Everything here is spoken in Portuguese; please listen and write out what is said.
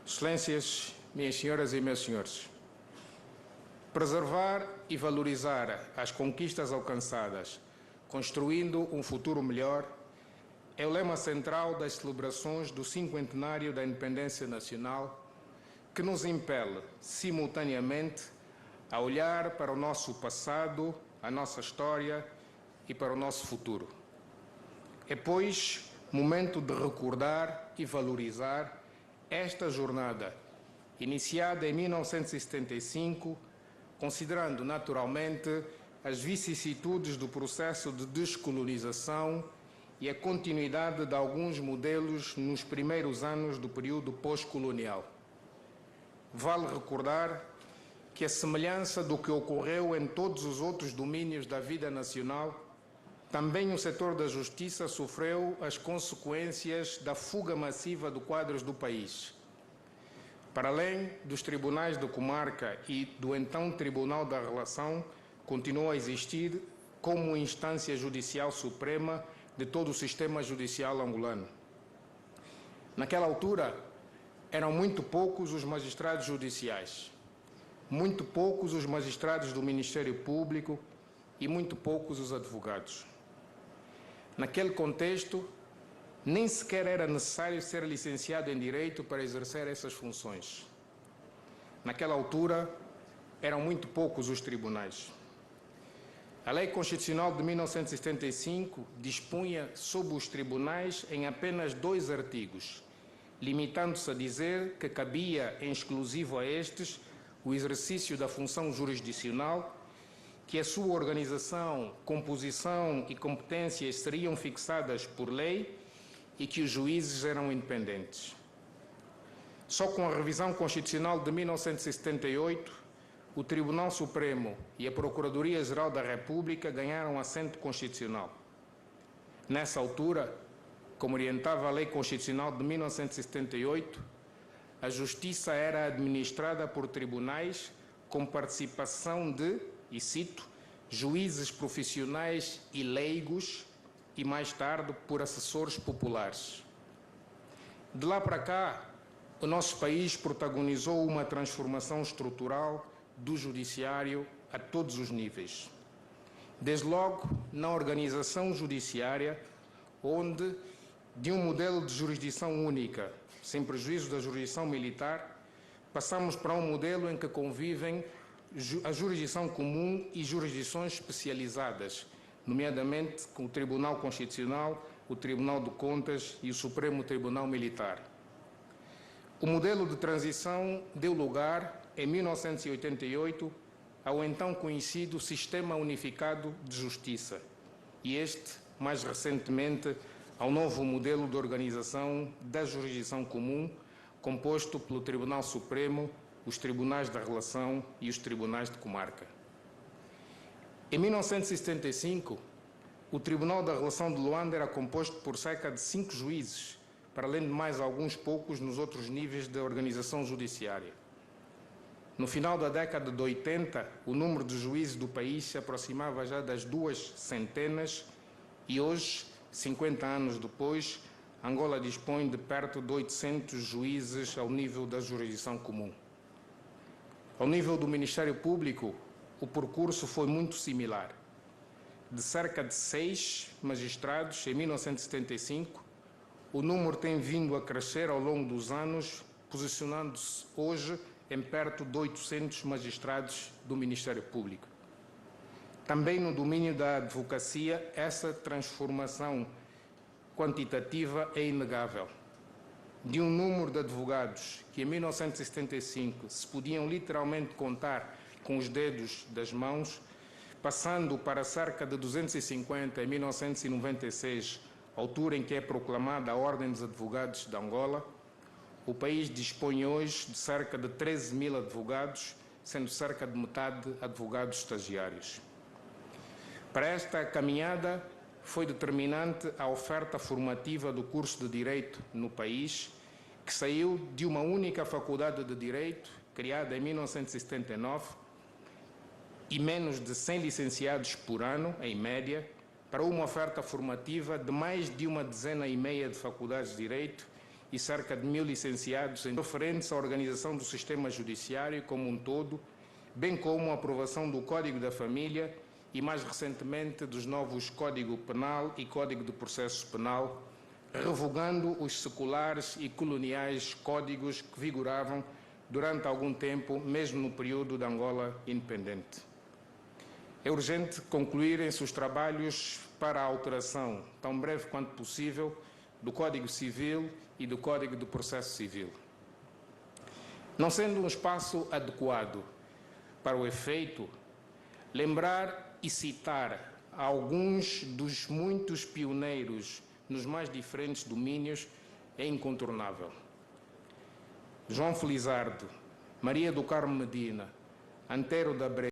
Excelências, minhas senhoras e meus senhores, preservar e valorizar as conquistas alcançadas, construindo um futuro melhor, é o lema central das celebrações do 50º da Independência Nacional, que nos impele, simultaneamente, a olhar para o nosso passado, a nossa história e para o nosso futuro. É, pois, momento de recordar e valorizar esta jornada, iniciada em 1975, considerando naturalmente as vicissitudes do processo de descolonização e a continuidade de alguns modelos nos primeiros anos do período pós-colonial. Vale recordar que, a semelhança do que ocorreu em todos os outros domínios da vida nacional, também o setor da justiça sofreu as consequências da fuga massiva de quadros do país. Para além dos tribunais de comarca e do então Tribunal da Relação, continuou a existir como instância judicial suprema de todo o sistema judicial angolano. Naquela altura, eram muito poucos os magistrados judiciais, muito poucos os magistrados do Ministério Público e muito poucos os advogados. Naquele contexto, nem sequer era necessário ser licenciado em Direito para exercer essas funções. Naquela altura, eram muito poucos os tribunais. A Lei Constitucional de 1975 dispunha sobre os tribunais em apenas 2 artigos, limitando-se a dizer que cabia em exclusivo a estes o exercício da função jurisdicional, que a sua organização, composição e competências seriam fixadas por lei e que os juízes eram independentes. Só com a revisão constitucional de 1978, o Tribunal Supremo e a Procuradoria-Geral da República ganharam assento constitucional. Nessa altura, como orientava a Lei Constitucional de 1978, a Justiça era administrada por tribunais com participação de, e cito, juízes profissionais e leigos e, mais tarde, por assessores populares. De lá para cá, o nosso país protagonizou uma transformação estrutural do judiciário a todos os níveis. Desde logo, na organização judiciária, onde, de um modelo de jurisdição única, sem prejuízo da jurisdição militar, passamos para um modelo em que convivem a jurisdição comum e jurisdições especializadas, nomeadamente com o Tribunal Constitucional, o Tribunal de Contas e o Supremo Tribunal Militar. O modelo de transição deu lugar, em 1988, ao então conhecido Sistema Unificado de Justiça e este, mais recentemente, ao novo modelo de organização da jurisdição comum, composto pelo Tribunal Supremo, os Tribunais da Relação e os Tribunais de Comarca. Em 1975, o Tribunal da Relação de Luanda era composto por cerca de 5 juízes, para além de mais alguns poucos nos outros níveis da organização judiciária. No final da década de 80, o número de juízes do país se aproximava já das 200 e hoje, 50 anos depois, Angola dispõe de perto de 800 juízes ao nível da jurisdição comum. Ao nível do Ministério Público, o percurso foi muito similar. De cerca de 6 magistrados em 1975, o número tem vindo a crescer ao longo dos anos, posicionando-se hoje em perto de 800 magistrados do Ministério Público. Também no domínio da advocacia, essa transformação quantitativa é inegável. De um número de advogados que em 1975 se podiam literalmente contar com os dedos das mãos, passando para cerca de 250 em 1996, altura em que é proclamada a Ordem dos Advogados de Angola, o país dispõe hoje de cerca de 13.000 advogados, sendo cerca de metade advogados estagiários. Para esta caminhada, foi determinante a oferta formativa do curso de Direito no país, que saiu de uma única faculdade de Direito, criada em 1979, e menos de 100 licenciados por ano, em média, para uma oferta formativa de mais de uma dezena e meia de faculdades de Direito e cerca de 1.000 licenciados referentes à organização do sistema judiciário como um todo, bem como a aprovação do Código da Família e, mais recentemente, dos novos Código Penal e Código de Processo Penal, revogando os seculares e coloniais códigos que vigoravam durante algum tempo, mesmo no período da Angola independente. É urgente concluírem-se os trabalhos para a alteração, tão breve quanto possível, do Código Civil e do Código de Processo Civil. Não sendo um espaço adequado para o efeito, lembrar e citar alguns dos muitos pioneiros nos mais diferentes domínios é incontornável. João Felizardo, Maria do Carmo Medina, Antero da Bre